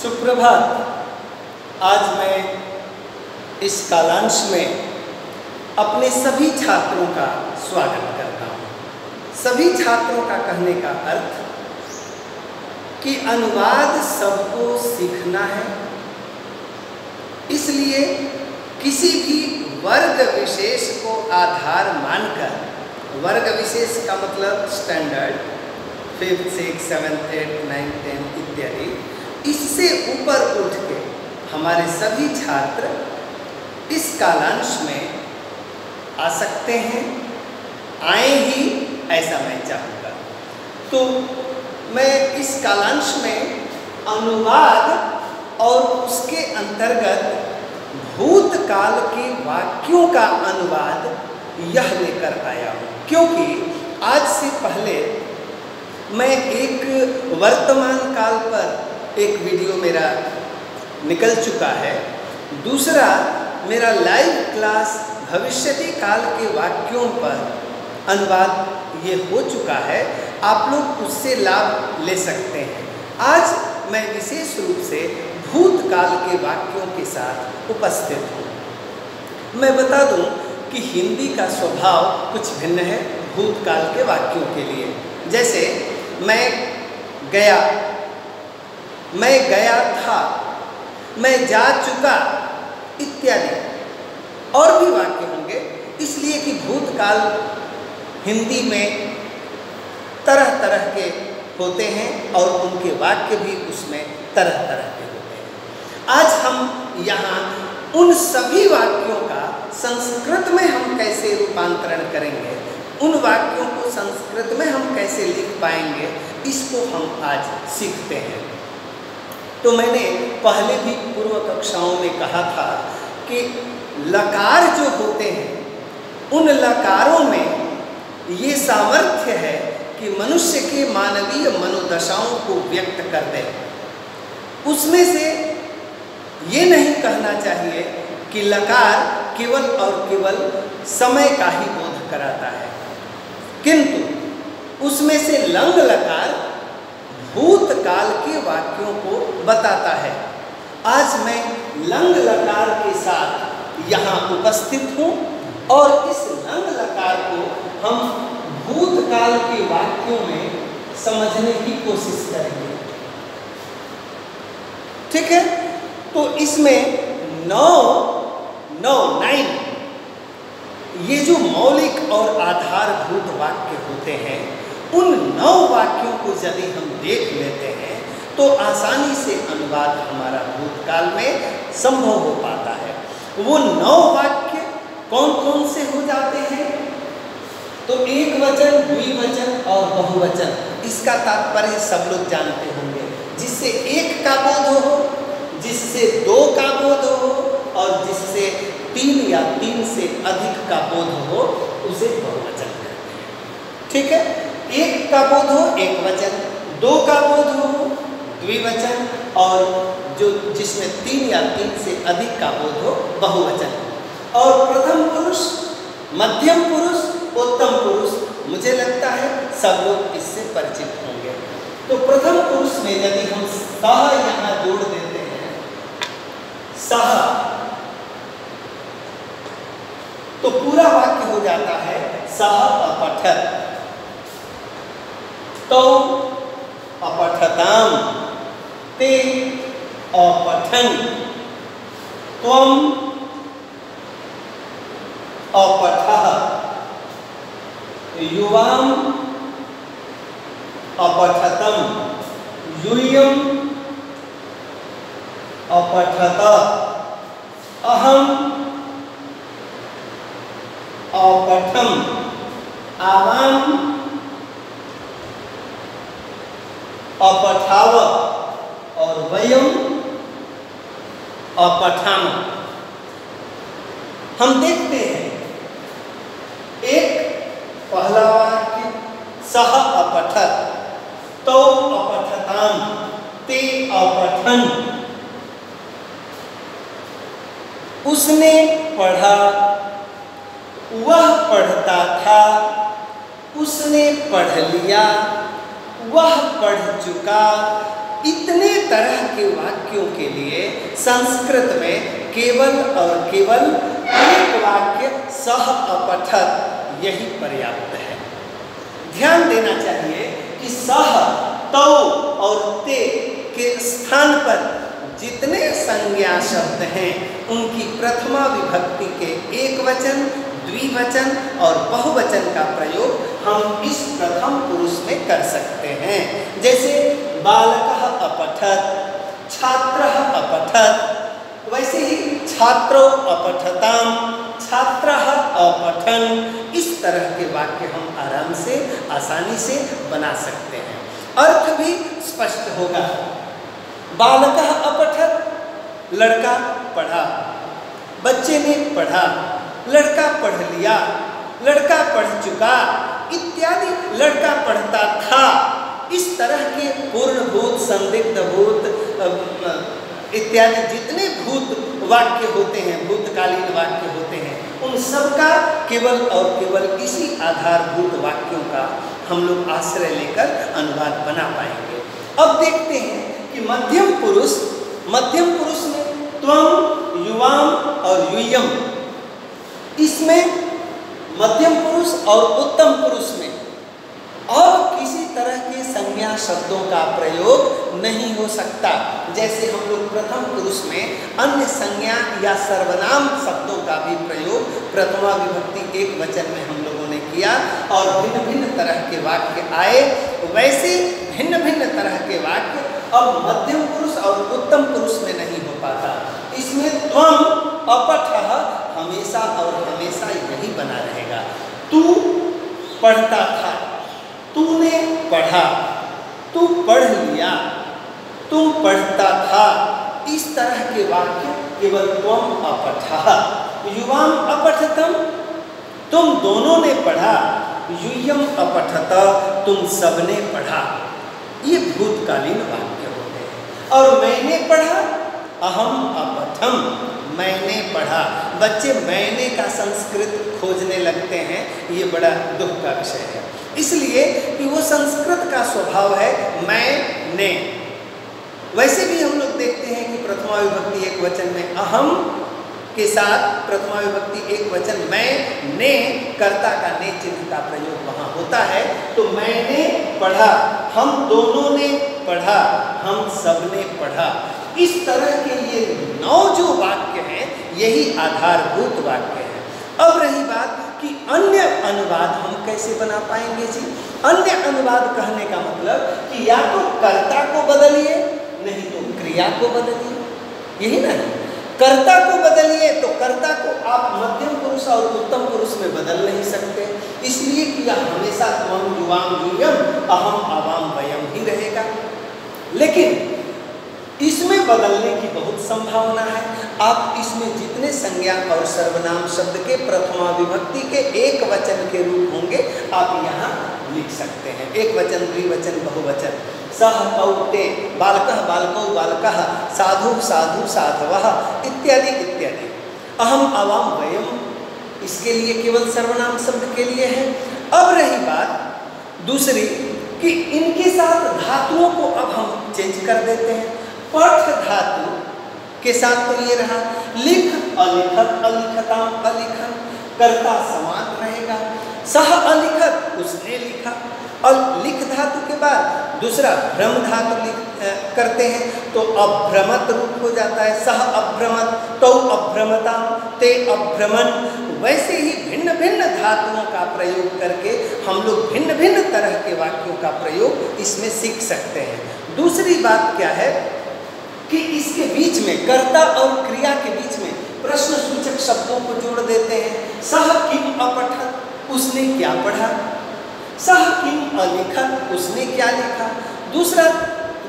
सुप्रभात। आज मैं इस कालांश में अपने सभी छात्रों का स्वागत करता हूँ। सभी छात्रों का कहने का अर्थ कि अनुवाद सबको सीखना है, इसलिए किसी भी वर्ग विशेष को आधार मानकर, वर्ग विशेष का मतलब standard 5th, 6th, 7th, 8th, 9th, 10th इत्यादि, इससे ऊपर उठ के हमारे सभी छात्र इस कालांश में आ सकते हैं, आए ही ऐसा मैं चाहूँगा। तो मैं इस कालांश में अनुवाद और उसके अंतर्गत भूतकाल के वाक्यों का अनुवाद यह लेकर आया हूँ, क्योंकि आज से पहले मैं एक वर्तमान काल पर एक वीडियो मेरा निकल चुका है, दूसरा मेरा लाइव क्लास भविष्यति काल के वाक्यों पर अनुवाद ये हो चुका है। आप लोग उससे लाभ ले सकते हैं। आज मैं विशेष रूप से भूतकाल के वाक्यों के साथ उपस्थित हूँ। मैं बता दूँ कि हिंदी का स्वभाव कुछ भिन्न है भूतकाल के वाक्यों के लिए। जैसे मैं गया था, मैं जा चुका इत्यादि और भी वाक्य होंगे, इसलिए कि भूतकाल हिंदी में तरह तरह के होते हैं और उनके वाक्य भी उसमें तरह तरह के होते हैं। आज हम यहाँ उन सभी वाक्यों का संस्कृत में हम कैसे रूपांतरण करेंगे, उन वाक्यों को संस्कृत में हम कैसे लिख पाएंगे, इसको हम आज सीखते हैं। तो मैंने पहले भी पूर्व कक्षाओं में कहा था कि लकार जो होते हैं, उन लकारों में ये सामर्थ्य है कि मनुष्य के मानवीय मनोदशाओं को व्यक्त कर दे। उसमें से ये नहीं कहना चाहिए कि लकार केवल और केवल समय का ही बोध कराता है, किंतु उसमें से लंग लकार भूतकाल के वाक्यों को बताता है। आज मैं लंग लकार के साथ यहाँ उपस्थित हूँ और इस लंग लकार को हम भूतकाल के वाक्यों में समझने की कोशिश करेंगे। ठीक है, तो इसमें 9 ये जो मौलिक और आधारभूत वाक्य होते हैं, उन 9 वाक्यों को यदि हम देख लेते हैं तो आसानी से अनुवाद हमारा भूतकाल में संभव हो पाता है। वो 9 वाक्य कौन कौन से हो जाते हैं? तो एक वचन, द्विवचन और बहुवचन, इसका तात्पर्य सब लोग जानते होंगे। जिससे एक का बोध हो, जिससे 2 का बोध हो और जिससे 3 या 3 से अधिक का बोध हो, उसे बहुवचन कहते हैं। ठीक है, एक का बोध हो एक वचन, 2 का बोध हो द्विवचन और जो जिसमें 3 या 3 से अधिक का बोध हो बहुवचन। और प्रथम पुरुष, मध्यम पुरुष, उत्तम पुरुष, मुझे लगता है सब लोग इससे परिचित होंगे। तो प्रथम पुरुष में यदि हम सह यहाँ जोड़ देते हैं, सह, तो पूरा वाक्य हो जाता है सह अपठत। तो अपठताम, ते अपठन, त्वम अपठः, युवाम अपठतम, यूयम अपठत, अहम अपठम, आवाम अपठाव और वयम अपठाम। हम देखते हैं एक पहला वाक्य सह अपठत, तो अपठताम, ते अपठन। उसने पढ़ा, वह पढ़ता था, उसने पढ़ लिया, वह पढ़ चुका, इतने तरह के वाक्यों के लिए संस्कृत में केवल और केवल एक वाक्य सह अपठत यही पर्याप्त है। ध्यान देना चाहिए कि सह, तौ और ते के स्थान पर जितने संज्ञा शब्द हैं उनकी प्रथमा विभक्ति के एक वचन, द्विवचन और बहुवचन का प्रयोग हम इस प्रथम पुरुष में कर सकते हैं। जैसे बालकः अपठत्, छात्रः अपठत्, वैसे ही छात्रो अपठताम, छात्रः अपठन्। इस तरह के वाक्य हम आराम से, आसानी से बना सकते हैं। अर्थ भी स्पष्ट होगा। बालकः अपठत्, लड़का पढ़ा, बच्चे ने पढ़ा, लड़का पढ़ लिया, लड़का पढ़ चुका इत्यादि, लड़का पढ़ता था। इस तरह के पूर्णभूत, संदिग्धभूत इत्यादि जितने भूत वाक्य होते हैं, भूतकालीन वाक्य होते हैं, उन सब का केवल और केवल इसी आधारभूत वाक्यों का हम लोग आश्रय लेकर अनुवाद बना पाएंगे। अब देखते हैं कि मध्यम पुरुष में त्वम, युवाम और यूयम, इसमें मध्यम पुरुष और उत्तम पुरुष में और किसी तरह के संज्ञा शब्दों का प्रयोग नहीं हो सकता। जैसे हम लोग प्रथम पुरुष में अन्य संज्ञा या सर्वनाम शब्दों का भी प्रयोग प्रथमा विभक्ति एक वचन में हम लोगों ने किया और भिन्न भिन्न तरह के वाक्य आए। वैसे भिन्न भिन्न तरह के वाक्य अब मध्यम पुरुष और उत्तम पुरुष में नहीं हो पाता। इसमें त्वम, अपठः हमेशा और हमेशा यही बना रहेगा। तू पढ़ता था, तूने पढ़ा, तू पढ़ लिया, तुम पढ़ता था। इस तरह के वाक्य केवल त्वम अपठः, युवाम अपठतम, तुम दोनों ने पढ़ा, यूयम अपठत, तुम सबने पढ़ा। ये भूतकालीन वाक्य होते हैं। और मैंने पढ़ा, अहम अपठम, मैंने पढ़ा। बच्चे मैंने का संस्कृत खोजने लगते हैं, ये बड़ा दुख का विषय है, इसलिए कि वो संस्कृत का स्वभाव है मैंने। वैसे भी हम लोग देखते हैं कि प्रथमा विभक्ति एक वचन में अहम के साथ प्रथमा विभक्ति एक वचन मैं, ने, कर्ता का ने चिन्ह का प्रयोग वहाँ होता है। तो मैंने पढ़ा, हम दोनों ने पढ़ा, हम सबने पढ़ा। इस तरह के ये 9 जो वाक्य हैं यही आधारभूत वाक्य हैं। अब रही बात कि अन्य अनुवाद हम कैसे बना पाएंगे जी। अन्य अनुवाद कहने का मतलब कि या तो कर्ता को बदलिए, नहीं तो क्रिया को बदलिए, यही ना। कर्ता को बदलिए तो कर्ता को आप मध्यम पुरुष और उत्तम पुरुष में बदल नहीं सकते, इसलिए कि यह हमेशा त्वम, युवाम, यूयम, अहम, आवाम, वयम ही रहेगा। लेकिन इसमें बदलने की बहुत संभावना है। आप इसमें जितने संज्ञा और सर्वनाम शब्द के प्रथमा विभक्ति के एक वचन के रूप होंगे आप यहाँ लिख सकते हैं। एक वचन, द्विवचन, बहुवचन। सह, तौ, ते, बालकः, बालकौ, बालकः, साधु, साधु, साधवः इत्यादि इत्यादि। अहम, आवाम, वयम इसके लिए केवल सर्वनाम शब्द के लिए है। अब रही बात दूसरी कि इनके साथ धातुओं को अब हम चेंज कर देते हैं। पठ धातु के साथ तो ये रहा, लिख, अलिखत, अलिखताम, अलिखन, कर्ता समान रहेगा। सह अलिखत, उसने लिखा। और लिख धातु के बाद दूसरा भ्रम धातु करते हैं तो अभ्रमत रूप हो जाता है। सह अभ्रमत, तौ अभ्रमताम, ते अभ्रमन। वैसे ही भिन्न भिन्न धातुओं का प्रयोग करके हम लोग भिन्न भिन्न तरह के वाक्यों का प्रयोग इसमें सीख सकते हैं। दूसरी बात क्या है कि इसके बीच में कर्ता और क्रिया के बीच में प्रश्न सूचक शब्दों को जोड़ देते हैं। सह किम अपठत, उसने क्या पढ़ा। सह किम अलिखत, उसने क्या लिखा।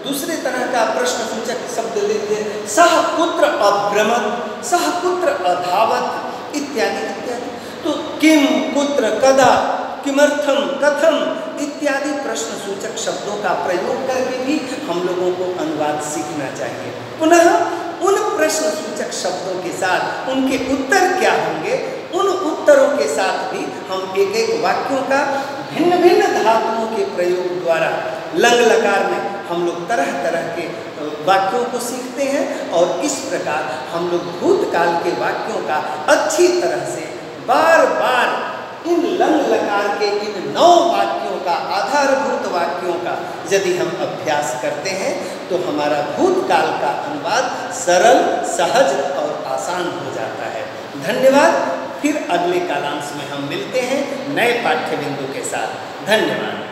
दूसरे तरह का प्रश्न सूचक शब्द लेते हैं। सह कुत्र अभ्रमत, सह कुत्र अधावत इत्यादि इत्यादि। तो किम, कुत्र, कदा, किमर्थम, कथम इत्यादि प्रश्न सूचक शब्दों का प्रयोग करके भी हम लोगों को अनुवाद सीखना चाहिए। पुनः उन प्रश्न सूचक शब्दों के साथ उनके उत्तर क्या होंगे, उन उत्तरों के साथ भी हम एक एक वाक्यों का भिन्न भिन्न धातुओं के प्रयोग द्वारा लंग लकार में हम लोग तरह तरह के वाक्यों को सीखते हैं और इस प्रकार हम लोग भूतकाल के वाक्यों का अच्छी तरह से बार बार इन लंग लकार के इन 9 वाक्यों का, आधारभूत वाक्यों का यदि हम अभ्यास करते हैं तो हमारा भूतकाल का अनुवाद सरल, सहज और आसान हो जाता है। धन्यवाद। फिर अगले कालांश में हम मिलते हैं नए पाठ्य बिंदु के साथ। धन्यवाद।